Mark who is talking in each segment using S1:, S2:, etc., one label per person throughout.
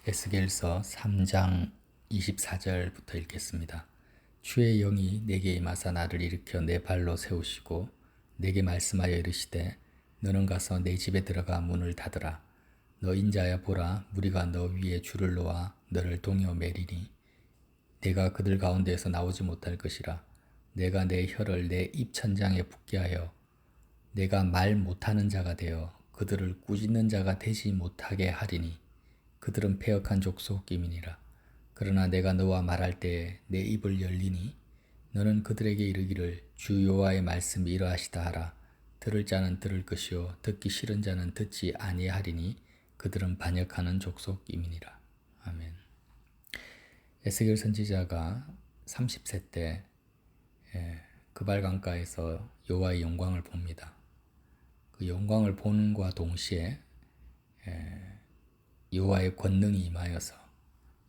S1: 에스겔서 3장 24절부터 읽겠습니다. 주의 영이 내게 임하사 나를 일으켜 내 발로 세우시고 내게 말씀하여 이르시되 너는 가서 내 집에 들어가 문을 닫으라. 너 인자야 보라, 무리가 너 위에 줄을 놓아 너를 동여 매리니 내가 그들 가운데에서 나오지 못할 것이라. 내가 내 혀를 내 입천장에 붙게 하여 내가 말 못하는 자가 되어 그들을 꾸짖는 자가 되지 못하게 하리니 그들은 패역한 족속임이니라. 그러나 내가 너와 말할 때에 내 입을 열리니 너는 그들에게 이르기를 주 여호와의 말씀이 이러하시다 하라. 들을 자는 들을 것이요 듣기 싫은 자는 듣지 아니하리니 그들은 반역하는 족속임이니라. 아멘. 에스겔 선지자가 30세 때 그발 강가에서 여호와의 영광을 봅니다. 그 영광을 보는과 동시에 여호와의 권능이 임하여서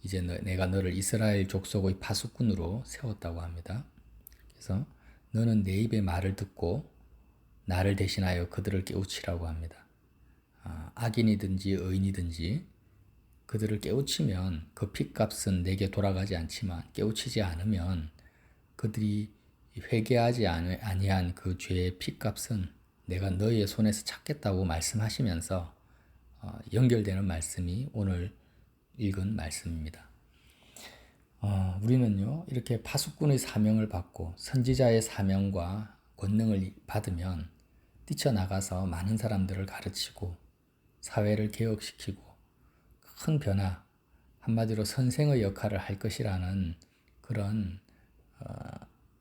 S1: 이제 내가 너를 이스라엘 족속의 파수꾼으로 세웠다고 합니다. 그래서 너는 내 입의 말을 듣고 나를 대신하여 그들을 깨우치라고 합니다. 악인이든지 의인이든지 그들을 깨우치면 그 핏값은 내게 돌아가지 않지만 깨우치지 않으면 그들이 회개하지 아니한 그 죄의 핏값은 내가 너희의 손에서 찾겠다고 말씀하시면서 연결되는 말씀이 오늘 읽은 말씀입니다. 우리는요, 이렇게 파수꾼의 사명을 받고 선지자의 사명과 권능을 받으면 뛰쳐나가서 많은 사람들을 가르치고 사회를 개혁시키고 큰 변화, 한마디로 선생의 역할을 할 것이라는 그런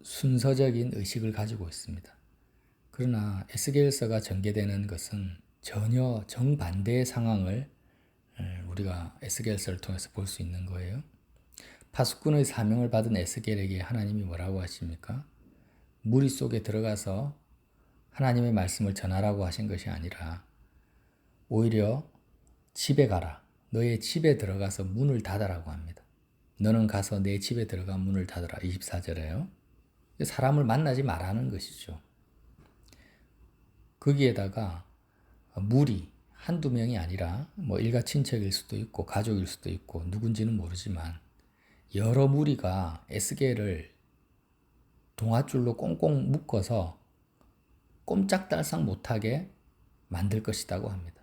S1: 순서적인 의식을 가지고 있습니다. 그러나 에스겔서가 전개되는 것은 전혀 정반대의 상황을 우리가 에스겔서를 통해서 볼 수 있는 거예요. 파수꾼의 사명을 받은 에스겔에게 하나님이 뭐라고 하십니까? 무리 속에 들어가서 하나님의 말씀을 전하라고 하신 것이 아니라 오히려 집에 가라. 너의 집에 들어가서 문을 닫아라고 합니다. 너는 가서 내 집에 들어가 문을 닫아라. 24절에요. 사람을 만나지 말라는 것이죠. 거기에다가 무리 한두 명이 아니라 일가 친척일 수도 있고 가족일 수도 있고 누군지는 모르지만 여러 무리가 에스겔을 동아줄로 꽁꽁 묶어서 꼼짝달싹 못하게 만들 것이라고 합니다.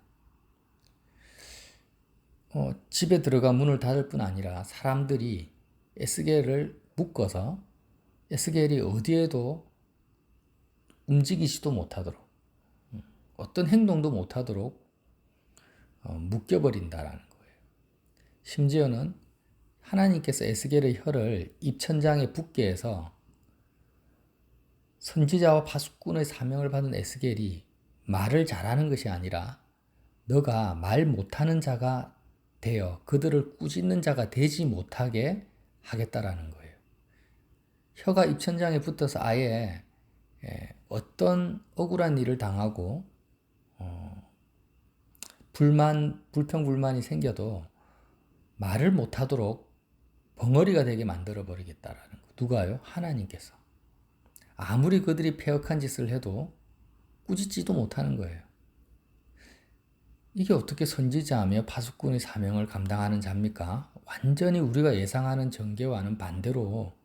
S1: 집에 들어가 문을 닫을 뿐 아니라 사람들이 에스겔을 묶어서 에스겔이 어디에도 움직이지도 못하도록 어떤 행동도 못하도록 묶여버린다라는 거예요. 심지어는 하나님께서 에스겔의 혀를 입천장에 붙게 해서 선지자와 파수꾼의 사명을 받은 에스겔이 말을 잘하는 것이 아니라 너가 말 못하는 자가 되어 그들을 꾸짖는 자가 되지 못하게 하겠다라는 거예요. 혀가 입천장에 붙어서 아예 어떤 억울한 일을 당하고 불평불만이 생겨도 말을 못하도록 벙어리가 되게 만들어버리겠다라는 거. 누가요? 하나님께서. 아무리 그들이 패역한 짓을 해도 꾸짖지도 못하는 거예요. 이게 어떻게 선지자하며 파수꾼의 사명을 감당하는 자입니까? 완전히 우리가 예상하는 전개와는 반대로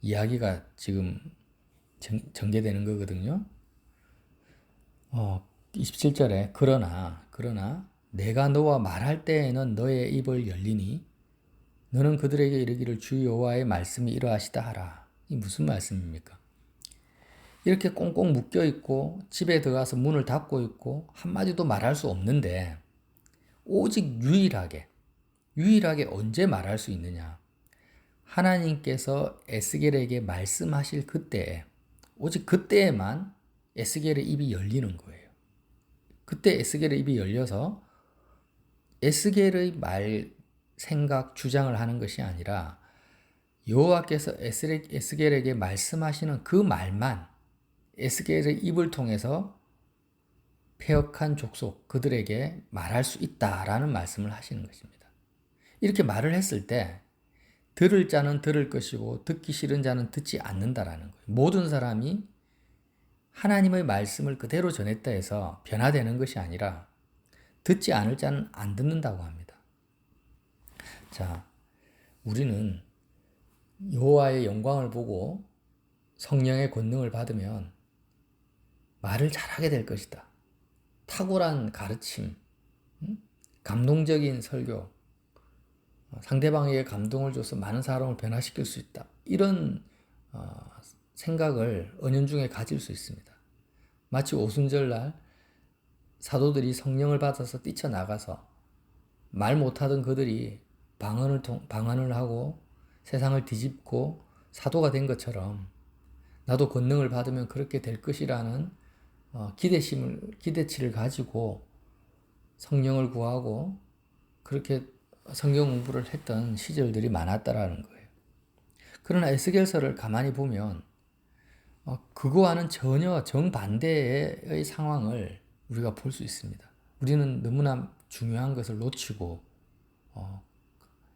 S1: 이야기가 지금 전개되는 거거든요. 27절에 그러나 내가 너와 말할 때에는 너의 입을 열리니 너는 그들에게 이르기를 주 여호와의 말씀이 이러하시다 하라. 이 무슨 말씀입니까? 이렇게 꽁꽁 묶여 있고 집에 들어가서 문을 닫고 있고 한마디도 말할 수 없는데 오직 유일하게 언제 말할 수 있느냐? 하나님께서 에스겔에게 말씀하실 그때에 오직 그때에만 에스겔의 입이 열리는 거예요. 그때 에스겔의 입이 열려서 에스겔의 말, 생각, 주장을 하는 것이 아니라 여호와께서 에스겔에게 말씀하시는 그 말만 에스겔의 입을 통해서 패역한 족속 그들에게 말할 수 있다라는 말씀을 하시는 것입니다. 이렇게 말을 했을 때 들을 자는 들을 것이고 듣기 싫은 자는 듣지 않는다라는 거예요. 모든 사람이 하나님의 말씀을 그대로 전했다 해서 변화되는 것이 아니라 듣지 않을 자는 안 듣는다고 합니다. 자, 우리는 여호와의 영광을 보고 성령의 권능을 받으면 말을 잘하게 될 것이다. 탁월한 가르침, 감동적인 설교, 상대방에게 감동을 줘서 많은 사람을 변화시킬 수 있다. 이런 생각을 은연중에 가질 수 있습니다. 마치 오순절날 사도들이 성령을 받아서 뛰쳐나가서 말 못하던 그들이 방언을 하고 세상을 뒤집고 사도가 된 것처럼 나도 권능을 받으면 그렇게 될 것이라는 기대치를 가지고 성령을 구하고 그렇게 성경 공부를 했던 시절들이 많았다라는 거예요. 그러나 에스겔서를 가만히 보면 그거와는 전혀 정반대의 상황을 우리가 볼 수 있습니다. 우리는 너무나 중요한 것을 놓치고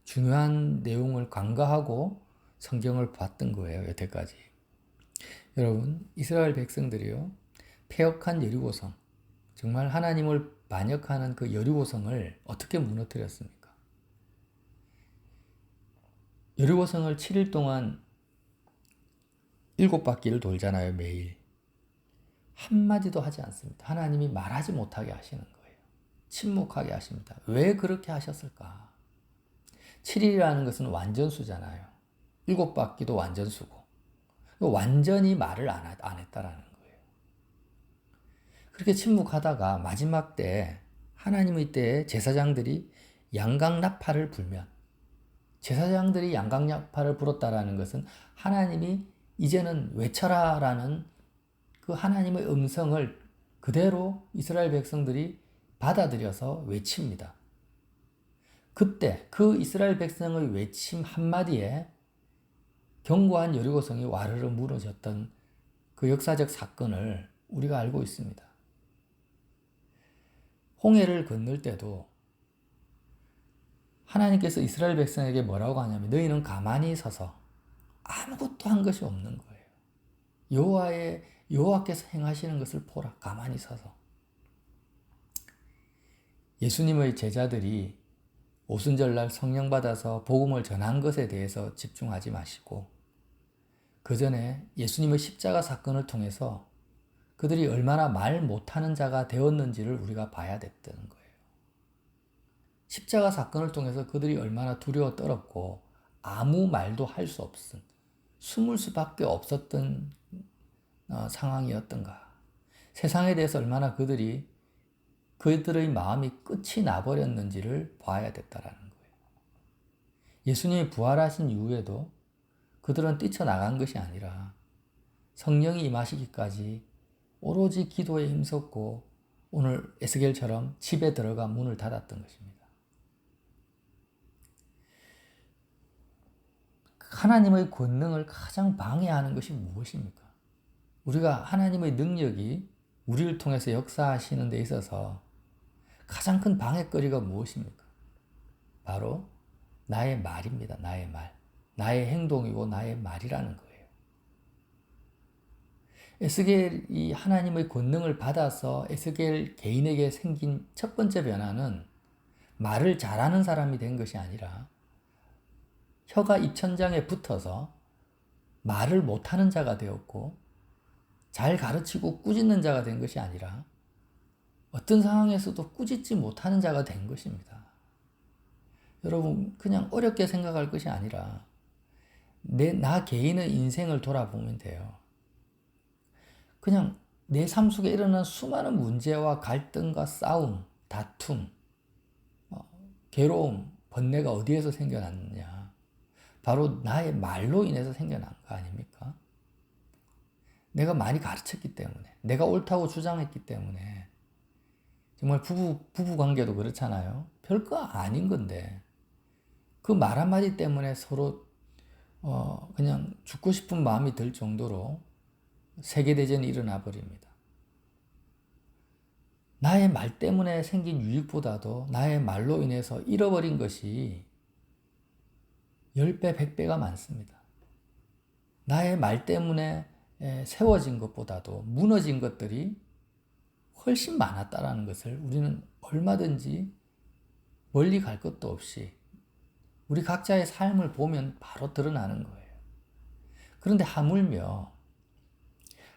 S1: 중요한 내용을 간과하고 성경을 봤던 거예요. 여태까지. 여러분, 이스라엘 백성들이요, 패역한 여리고성, 정말 하나님을 반역하는 그 여리고성을 어떻게 무너뜨렸습니까? 여리고성을 7일 동안 7바퀴를 돌잖아요, 매일. 한마디도 하지 않습니다. 하나님이 말하지 못하게 하시는 거예요. 침묵하게 하십니다. 왜 그렇게 하셨을까? 7일이라는 것은 완전수잖아요. 7바퀴도 완전수고. 완전히 말을 안 했다라는 거예요. 그렇게 침묵하다가 마지막 때, 하나님의 때에 제사장들이 양강나팔을 불면, 제사장들이 양강나팔을 불었다라는 것은 하나님이 이제는 외쳐라라는 그 하나님의 음성을 그대로 이스라엘 백성들이 받아들여서 외칩니다. 그때 그 이스라엘 백성의 외침 한마디에 견고한 여리고성이 와르르 무너졌던 그 역사적 사건을 우리가 알고 있습니다. 홍해를 건널 때도 하나님께서 이스라엘 백성에게 뭐라고 하냐면 너희는 가만히 서서 아무것도 한 것이 없는 거예요. 여호와께서 행하시는 것을 보라. 가만히 서서. 예수님의 제자들이 오순절날 성령 받아서 복음을 전한 것에 대해서 집중하지 마시고 그 전에 예수님의 십자가 사건을 통해서 그들이 얼마나 말 못하는 자가 되었는지를 우리가 봐야 됐던 거예요. 십자가 사건을 통해서 그들이 얼마나 두려워 떨었고 아무 말도 할 수 없은 숨을 수밖에 없었던 상황이었던가. 세상에 대해서 얼마나 그들의 마음이 끝이 나버렸는지를 봐야 됐다라는 거예요. 예수님이 부활하신 이후에도 그들은 뛰쳐나간 것이 아니라 성령이 임하시기까지 오로지 기도에 힘썼고 오늘 에스겔처럼 집에 들어가 문을 닫았던 것입니다. 하나님의 권능을 가장 방해하는 것이 무엇입니까? 우리가 하나님의 능력이 우리를 통해서 역사하시는 데 있어서 가장 큰 방해거리가 무엇입니까? 바로 나의 말입니다. 나의 말. 나의 행동이고 나의 말이라는 거예요. 에스겔이 하나님의 권능을 받아서 에스겔 개인에게 생긴 첫 번째 변화는 말을 잘하는 사람이 된 것이 아니라 혀가 입천장에 붙어서 말을 못하는 자가 되었고 잘 가르치고 꾸짖는 자가 된 것이 아니라 어떤 상황에서도 꾸짖지 못하는 자가 된 것입니다. 여러분, 그냥 어렵게 생각할 것이 아니라 나 개인의 인생을 돌아보면 돼요. 그냥 내 삶 속에 일어난 수많은 문제와 갈등과 싸움, 다툼, 괴로움, 번뇌가 어디에서 생겨났느냐? 바로 나의 말로 인해서 생겨난 거 아닙니까? 내가 많이 가르쳤기 때문에, 내가 옳다고 주장했기 때문에, 정말 부부 관계도 그렇잖아요. 별거 아닌 건데, 그 말 한마디 때문에 서로, 그냥 죽고 싶은 마음이 들 정도로 세계대전이 일어나 버립니다. 나의 말 때문에 생긴 유익보다도 나의 말로 인해서 잃어버린 것이 10배, 100배가 많습니다. 나의 말 때문에 세워진 것보다도 무너진 것들이 훨씬 많았다라는 것을 우리는 얼마든지 멀리 갈 것도 없이 우리 각자의 삶을 보면 바로 드러나는 거예요. 그런데 하물며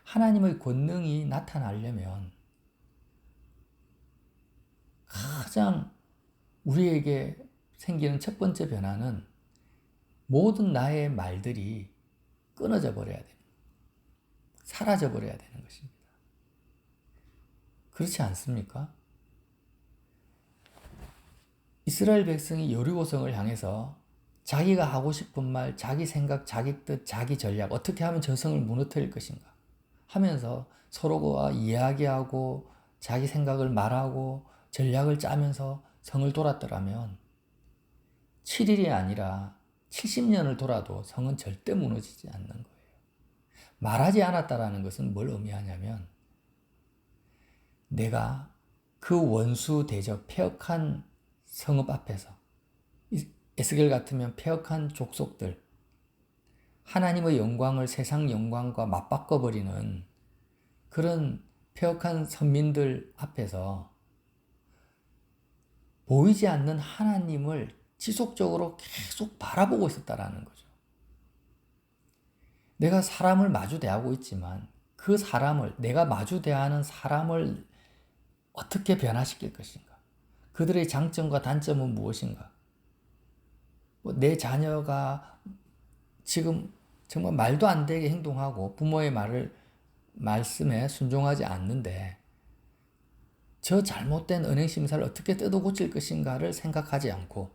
S1: 하나님의 권능이 나타나려면 가장 우리에게 생기는 첫 번째 변화는 모든 나의 말들이 끊어져 버려야 됩니다. 사라져 버려야 되는 것입니다. 그렇지 않습니까? 이스라엘 백성이 여리고성을 향해서 자기가 하고 싶은 말, 자기 생각, 자기 뜻, 자기 전략, 어떻게 하면 저 성을 무너뜨릴 것인가 하면서 서로가 이야기하고 자기 생각을 말하고 전략을 짜면서 성을 돌았더라면 7일이 아니라 70년을 돌아도 성은 절대 무너지지 않는 거예요. 말하지 않았다라는 것은 뭘 의미하냐면 내가 그 원수 대적 폐역한 성읍 앞에서 에스겔 같으면 폐역한 족속들 하나님의 영광을 세상 영광과 맞바꿔버리는 그런 폐역한 선민들 앞에서 보이지 않는 하나님을 지속적으로 계속 바라보고 있었다라는 거죠. 내가 사람을 마주 대하고 있지만 그 사람을, 내가 마주 대하는 사람을 어떻게 변화시킬 것인가? 그들의 장점과 단점은 무엇인가? 내 자녀가 지금 정말 말도 안 되게 행동하고 부모의 말씀에 순종하지 않는데 저 잘못된 은행 심사를 어떻게 뜯어 고칠 것인가를 생각하지 않고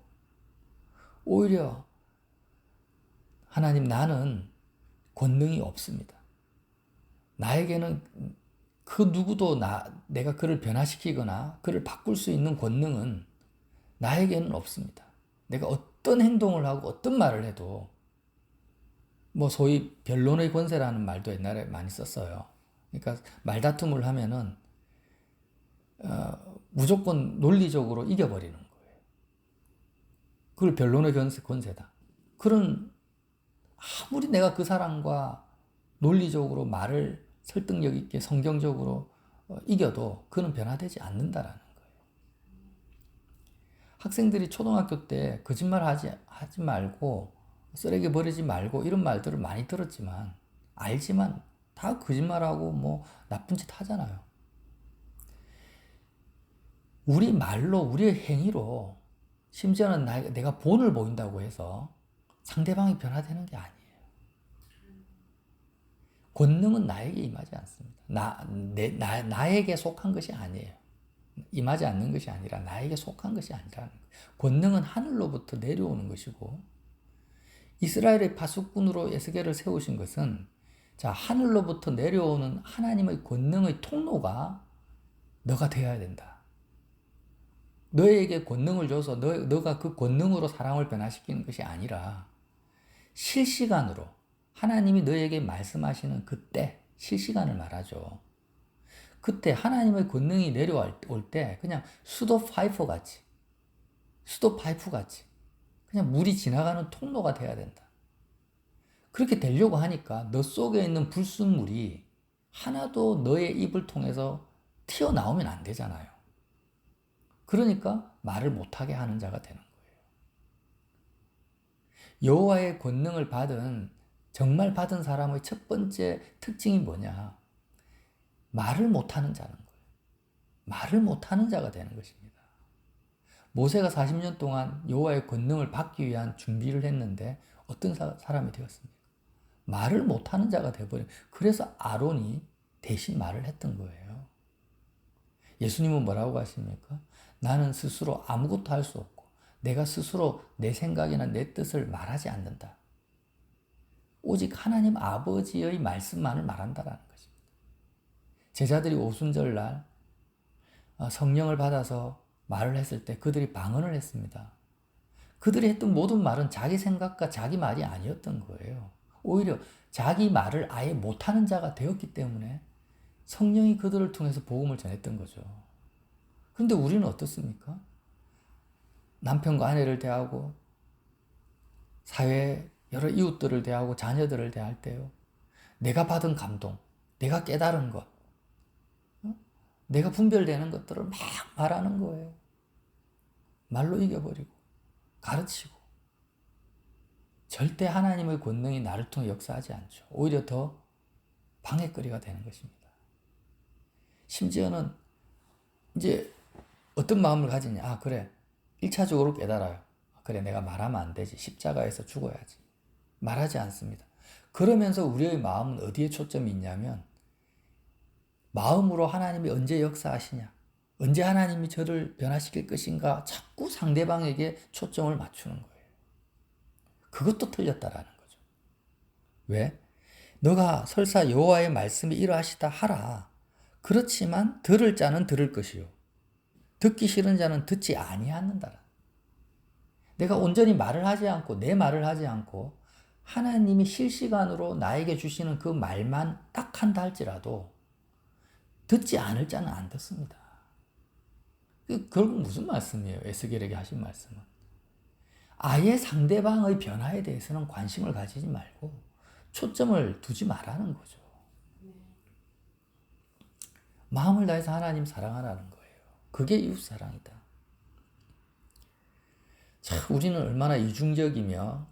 S1: 오히려 하나님 나는 권능이 없습니다. 나에게는 그 누구도 내가 그를 변화시키거나 그를 바꿀 수 있는 권능은 나에게는 없습니다. 내가 어떤 행동을 하고 어떤 말을 해도 뭐 소위 변론의 권세라는 말도 옛날에 많이 썼어요. 그러니까 말다툼을 하면은 무조건 논리적으로 이겨버리는 거예요. 그걸 변론의 권세다. 그런 아무리 내가 그 사람과 논리적으로 말을 설득력 있게 성경적으로 이겨도 그는 변화되지 않는다라는 거예요. 학생들이 초등학교 때 거짓말 하지 말고 쓰레기 버리지 말고 이런 말들을 많이 들었지만 알지만 다 거짓말하고 뭐 나쁜 짓 하잖아요. 우리 말로 우리의 행위로 심지어는 내가 본을 보인다고 해서 상대방이 변화되는 게 아니에요. 권능은 나에게 임하지 않습니다. 나에게 속한 것이 아니에요. 임하지 않는 것이 아니라 나에게 속한 것이 아니라는 거예요. 권능은 하늘로부터 내려오는 것이고 이스라엘의 파수꾼으로 에스겔을 세우신 것은 자 하늘로부터 내려오는 하나님의 권능의 통로가 너가 되어야 된다. 너에게 권능을 줘서 너가 그 권능으로 사람을 변화시키는 것이 아니라 실시간으로 하나님이 너에게 말씀하시는 그때 실시간을 말하죠. 그때 하나님의 권능이 내려올 때 그냥 수도 파이프 같이 그냥 물이 지나가는 통로가 돼야 된다. 그렇게 되려고 하니까 너 속에 있는 불순물이 하나도 너의 입을 통해서 튀어나오면 안 되잖아요. 그러니까 말을 못하게 하는 자가 되는 거예요. 여호와의 권능을 정말 받은 사람의 첫 번째 특징이 뭐냐? 말을 못하는 자는 거예요. 말을 못하는 자가 되는 것입니다. 모세가 40년 동안 여호와의 권능을 받기 위한 준비를 했는데 어떤 사람이 되었습니까? 말을 못하는 자가 되어버린. 그래서 아론이 대신 말을 했던 거예요. 예수님은 뭐라고 하십니까? 나는 스스로 아무것도 할 수 없고 내가 스스로 내 생각이나 내 뜻을 말하지 않는다. 오직 하나님 아버지의 말씀만을 말한다라는 것입니다. 제자들이 오순절날 성령을 받아서 말을 했을 때 그들이 방언을 했습니다. 그들이 했던 모든 말은 자기 생각과 자기 말이 아니었던 거예요. 오히려 자기 말을 아예 못하는 자가 되었기 때문에 성령이 그들을 통해서 복음을 전했던 거죠. 그런데 우리는 어떻습니까? 남편과 아내를 대하고 사회 여러 이웃들을 대하고 자녀들을 대할 때요. 내가 받은 감동, 내가 깨달은 것, 내가 분별되는 것들을 막 말하는 거예요. 말로 이겨버리고 가르치고 절대 하나님의 권능이 나를 통해 역사하지 않죠. 오히려 더 방해거리가 되는 것입니다. 심지어는 이제 어떤 마음을 가지냐. 아, 그래. 1차적으로 깨달아요. 그래, 내가 말하면 안 되지. 십자가에서 죽어야지. 말하지 않습니다. 그러면서 우리의 마음은 어디에 초점이 있냐면 마음으로 하나님이 언제 역사하시냐. 언제 하나님이 저를 변화시킬 것인가 자꾸 상대방에게 초점을 맞추는 거예요. 그것도 틀렸다라는 거죠. 왜? 너가 설사 여호와의 말씀이 이러하시다 하라. 그렇지만 들을 자는 들을 것이요. 듣기 싫은 자는 듣지 아니하는다라. 내가 온전히 말을 하지 않고 내 말을 하지 않고 하나님이 실시간으로 나에게 주시는 그 말만 딱 한다 할지라도 듣지 않을 자는 안 듣습니다. 결국 무슨 말씀이에요? 에스겔에게 하신 말씀은. 아예 상대방의 변화에 대해서는 관심을 가지지 말고 초점을 두지 말라는 거죠. 마음을 다해서 하나님 사랑하라는 거예요. 그게 이웃사랑이다. 참, 우리는 얼마나 이중적이며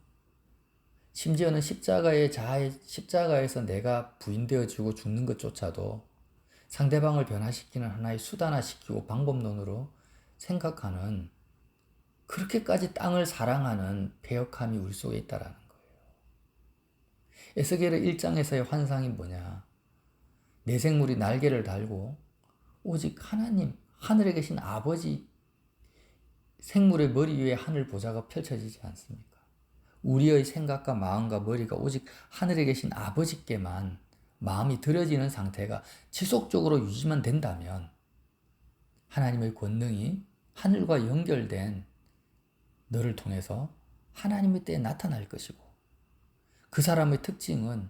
S1: 심지어는 십자가에서 내가 부인되어지고 죽는 것조차도 상대방을 변화시키는 하나의 수단화시키고 방법론으로 생각하는 그렇게까지 땅을 사랑하는 패역함이 우리 속에 있다라는 거예요. 에스겔의 1장에서의 환상이 뭐냐? 내 생물이 날개를 달고 오직 하나님, 하늘에 계신 아버지 생물의 머리 위에 하늘 보좌가 펼쳐지지 않습니까? 우리의 생각과 마음과 머리가 오직 하늘에 계신 아버지께만 마음이 들여지는 상태가 지속적으로 유지만 된다면 하나님의 권능이 하늘과 연결된 너를 통해서 하나님의 때에 나타날 것이고 그 사람의 특징은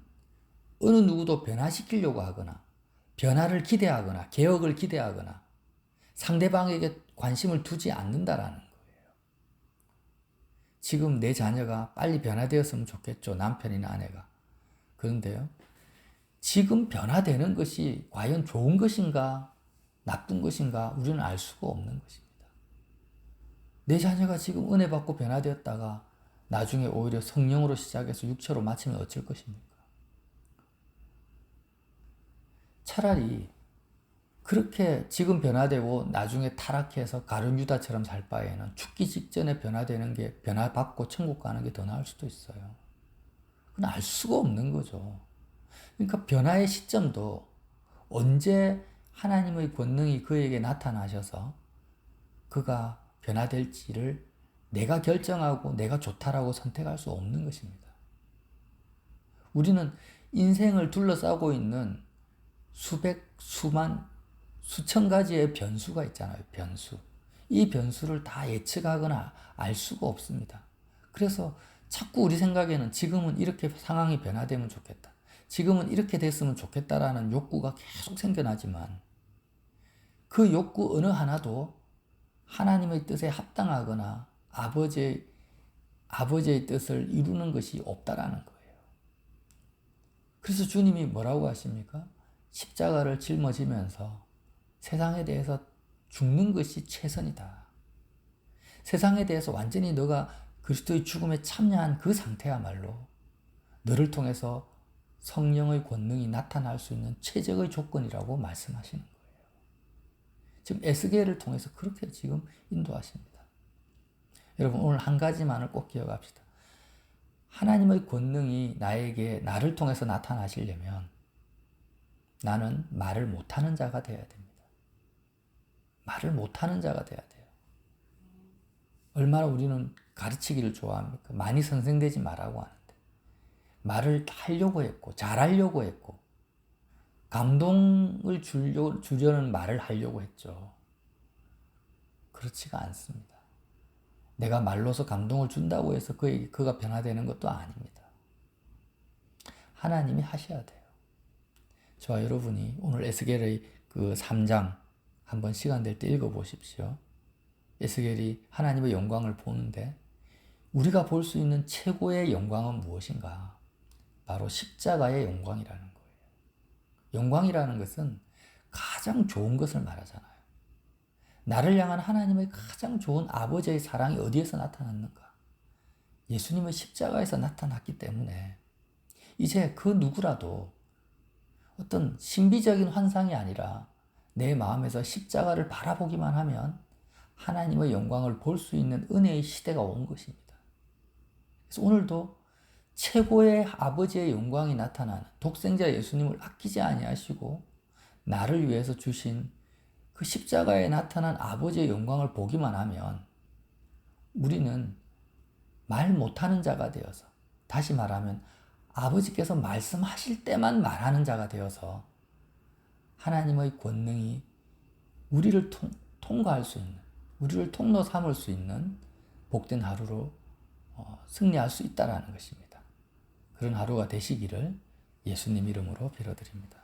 S1: 어느 누구도 변화시키려고 하거나 변화를 기대하거나 개혁을 기대하거나 상대방에게 관심을 두지 않는다라는 거예요. 지금 내 자녀가 빨리 변화되었으면 좋겠죠. 남편이나 아내가. 그런데요. 지금 변화되는 것이 과연 좋은 것인가 나쁜 것인가 우리는 알 수가 없는 것입니다. 내 자녀가 지금 은혜 받고 변화되었다가 나중에 오히려 성령으로 시작해서 육체로 마치면 어쩔 것입니까? 차라리 그렇게 지금 변화되고 나중에 타락해서 가룟 유다처럼 살 바에는 죽기 직전에 변화되는 게 변화받고 천국 가는 게 더 나을 수도 있어요. 그건 알 수가 없는 거죠. 그러니까 변화의 시점도 언제 하나님의 권능이 그에게 나타나셔서 그가 변화될지를 내가 결정하고 내가 좋다라고 선택할 수 없는 것입니다. 우리는 인생을 둘러싸고 있는 수백, 수만, 수천 가지의 변수가 있잖아요. 변수. 이 변수를 다 예측하거나 알 수가 없습니다. 그래서 자꾸 우리 생각에는 지금은 이렇게 상황이 변화되면 좋겠다. 지금은 이렇게 됐으면 좋겠다라는 욕구가 계속 생겨나지만 그 욕구 어느 하나도 하나님의 뜻에 합당하거나 아버지의 뜻을 이루는 것이 없다라는 거예요. 그래서 주님이 뭐라고 하십니까? 십자가를 짊어지면서 세상에 대해서 죽는 것이 최선이다. 세상에 대해서 완전히 너가 그리스도의 죽음에 참여한 그 상태야말로 너를 통해서 성령의 권능이 나타날 수 있는 최적의 조건이라고 말씀하시는 거예요. 지금 에스겔을 통해서 그렇게 지금 인도하십니다. 여러분 오늘 한 가지만을 꼭 기억합시다. 하나님의 권능이 나를 통해서 나타나시려면 나는 말을 못하는 자가 되어야 됩니다. 말을 못하는 자가 되어야 돼요. 얼마나 우리는 가르치기를 좋아합니까? 많이 선생되지 말라고 하는데 말을 하려고 했고 잘하려고 했고 감동을 주려는 말을 하려고 했죠. 그렇지가 않습니다. 내가 말로서 감동을 준다고 해서 그가 변화되는 것도 아닙니다. 하나님이 하셔야 돼요. 저와 여러분이 오늘 에스겔의 그 3장 한번 시간 될 때 읽어보십시오. 에스겔이 하나님의 영광을 보는데 우리가 볼 수 있는 최고의 영광은 무엇인가? 바로 십자가의 영광이라는 거예요. 영광이라는 것은 가장 좋은 것을 말하잖아요. 나를 향한 하나님의 가장 좋은 아버지의 사랑이 어디에서 나타났는가? 예수님의 십자가에서 나타났기 때문에 이제 그 누구라도 어떤 신비적인 환상이 아니라 내 마음에서 십자가를 바라보기만 하면 하나님의 영광을 볼 수 있는 은혜의 시대가 온 것입니다. 그래서 오늘도 최고의 아버지의 영광이 나타나는 독생자 예수님을 아끼지 아니하시고 나를 위해서 주신 그 십자가에 나타난 아버지의 영광을 보기만 하면 우리는 말 못하는 자가 되어서, 다시 말하면 아버지께서 말씀하실 때만 말하는 자가 되어서 하나님의 권능이 우리를 통과할 수 있는, 우리를 통로 삼을 수 있는 복된 하루로 승리할 수 있다는 것입니다. 그런 하루가 되시기를 예수님 이름으로 빌어드립니다.